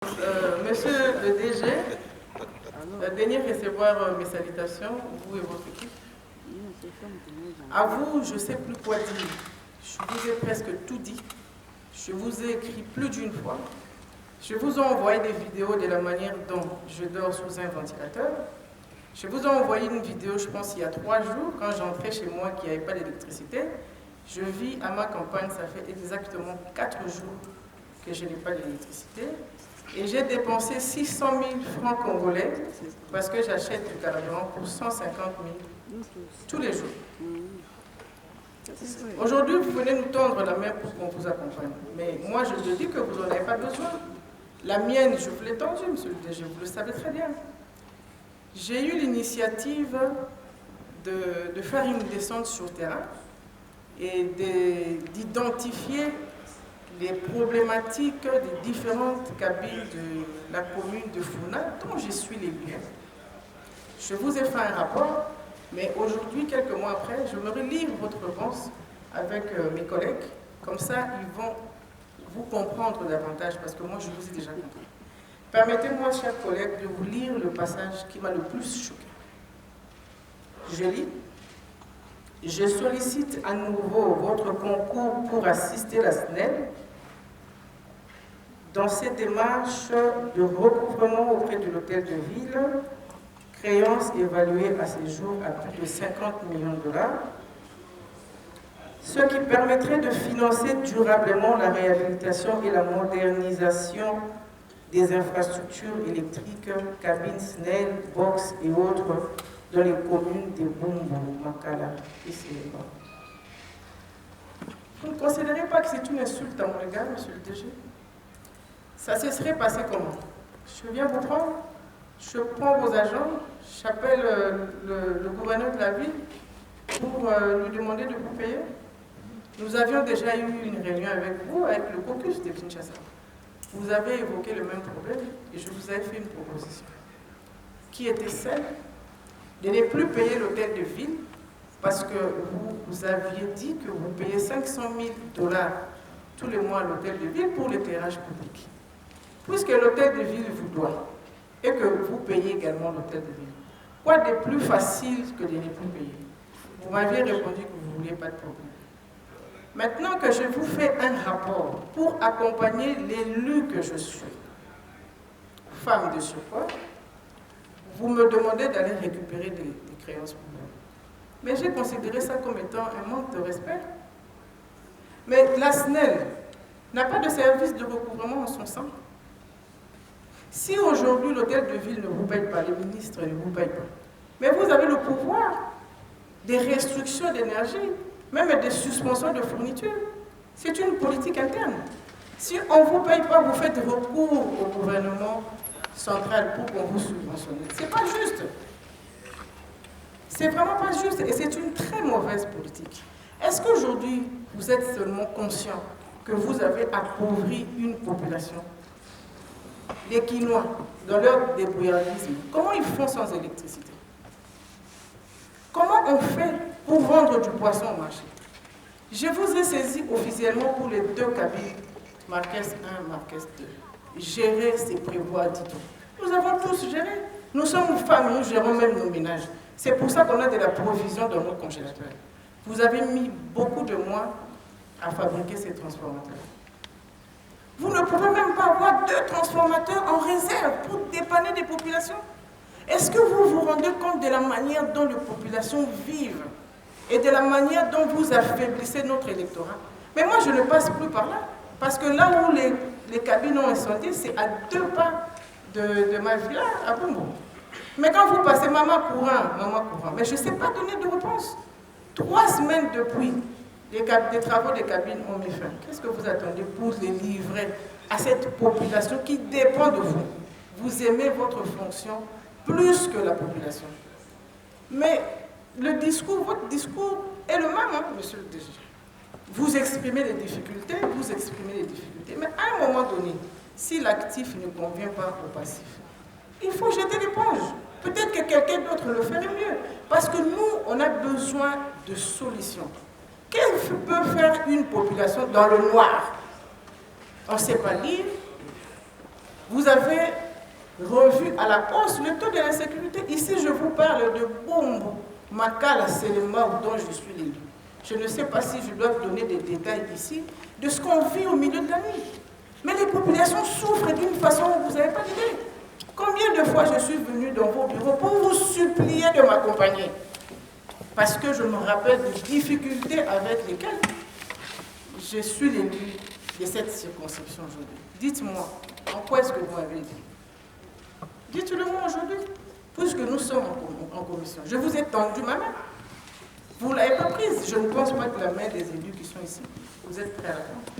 Monsieur le DG, daignez recevoir mes salutations, vous et votre équipe. À vous, je ne sais plus quoi dire. Je vous ai presque tout dit. Je vous ai écrit plus d'une fois. Je vous ai envoyé des vidéos de la manière dont je dors sous un ventilateur. Je vous ai envoyé une vidéo, je pense, il y a 3 jours, quand j'entrais chez moi, qu'il n'y avait pas d'électricité. Je vis à ma campagne, ça fait exactement 4 jours que je n'ai pas d'électricité. Et j'ai dépensé 600 000 francs congolais parce que j'achète du carburant pour 150 000 tous les jours. Aujourd'hui, vous venez nous tendre la main pour qu'on vous accompagne. Mais moi, je te dis que vous n'en avez pas besoin. La mienne, je vous l'ai tendue, monsieur le DG, vous le savez très bien. J'ai eu l'initiative de faire une descente sur le terrain et d'identifier les problématiques des différentes cabines de la commune de Funa, dont je suis l'élu. Je vous ai fait un rapport, mais aujourd'hui, quelques mois après, je me relire votre réponse avec mes collègues. Comme ça, ils vont vous comprendre davantage, parce que moi, je vous ai déjà compris. Permettez-moi, chers collègues, de vous lire le passage qui m'a le plus choqué. Je lis. Je sollicite à nouveau votre concours pour assister la SNEL dans ces démarches de recouvrement auprès de l'hôtel de ville, créance évaluée à ce jour à plus de 50 millions de dollars, ce qui permettrait de financer durablement la réhabilitation et la modernisation des infrastructures électriques, cabines SNEL, box et autres dans les communes de Bumbu, Makala et Séléba. Vous ne considérez pas que c'est une insulte à mon égard, monsieur le DG? Ça se serait passé comment? Je viens vous prendre, je prends vos agents, j'appelle le gouverneur de la ville pour lui demander de vous payer. Nous avions déjà eu une réunion avec vous, avec le caucus de Kinshasa. Vous avez évoqué le même problème et je vous avais fait une proposition qui était celle de ne plus payer l'hôtel de ville parce que vous aviez dit que vous payez 500 000 dollars tous les mois à l'hôtel de ville pour l'éclairage public. Puisque l'hôtel de ville vous doit et que vous payez également l'hôtel de ville, quoi de plus facile que de ne plus payer? Vous m'aviez répondu que vous ne vouliez pas de problème. Maintenant que je vous fais un rapport pour accompagner l'élu que je suis, femme de surpoids, vous me demandez d'aller récupérer des créances pour vous. Mais j'ai considéré ça comme étant un manque de respect. Mais la SNEL n'a pas de service de recouvrement en son sein. Si aujourd'hui l'hôtel de ville ne vous paye pas, les ministres ne vous payent pas, mais vous avez le pouvoir des restrictions d'énergie, même des suspensions de fourniture. C'est une politique interne. Si on ne vous paye pas, vous faites recours au gouvernement central pour qu'on vous subventionne. Ce n'est pas juste. C'est vraiment pas juste et c'est une très mauvaise politique. Est-ce qu'aujourd'hui, vous êtes seulement conscient que vous avez appauvri une population? Les Quinois, dans leur débrouillardisme, comment ils font sans électricité? Comment on fait pour vendre du poisson au marché? Je vous ai saisi officiellement pour les 2 cabines, Marques 1, Marques 2. Gérer, c'est prévoir, dit-on. Nous avons tous géré. Nous sommes femmes, nous gérons même nos ménages. C'est pour ça qu'on a de la provision dans nos congélateurs. Vous avez mis beaucoup de mois à fabriquer ces transformateurs. Vous ne pouvez même pas avoir 2 transformateurs en réserve pour dépanner des populations. Est-ce que vous vous rendez compte de la manière dont les populations vivent et de la manière dont vous affaiblissez notre électorat? Mais moi, je ne passe plus par là. Parce que là où les cabines ont incendié, c'est à 2 pas de ma villa à Bumbu. Mais quand vous passez maman courant, mais je ne sais pas donner de réponse. 3 semaines depuis, les travaux des cabines ont mis fin. Qu'est-ce que vous attendez pour les livrer à cette population qui dépend de vous? Vous aimez votre fonction plus que la population. Mais votre discours est le même, hein, monsieur le DG. Vous exprimez les difficultés, mais à un moment donné, si l'actif ne convient pas au passif, il faut jeter l'éponge. Peut-être que quelqu'un d'autre le ferait mieux. Parce que nous, on a besoin de solutions. Qu'est-ce que peut faire une population dans le noir? On ne sait pas lire, Vous avez revu à la hausse le taux de l'insécurité. Ici, je vous parle de Bombo, Makala, Selema, dont je suis l'élu. Je ne sais pas si je dois vous donner des détails ici de ce qu'on vit au milieu de la nuit. Mais les populations souffrent d'une façon où vous n'avez pas d'idée. Combien de fois je suis venue dans vos bureaux pour vous supplier de m'accompagner? Parce que je me rappelle des difficultés avec lesquelles je suis l'élu de cette circonscription aujourd'hui. Dites-moi, en quoi est-ce que vous m'avez dit? Dites-le-moi aujourd'hui, puisque nous sommes en commission. Je vous ai tendu ma main. Vous ne l'avez pas prise. Je ne pense pas que la main des élus qui sont ici, vous êtes prêts à la prendre.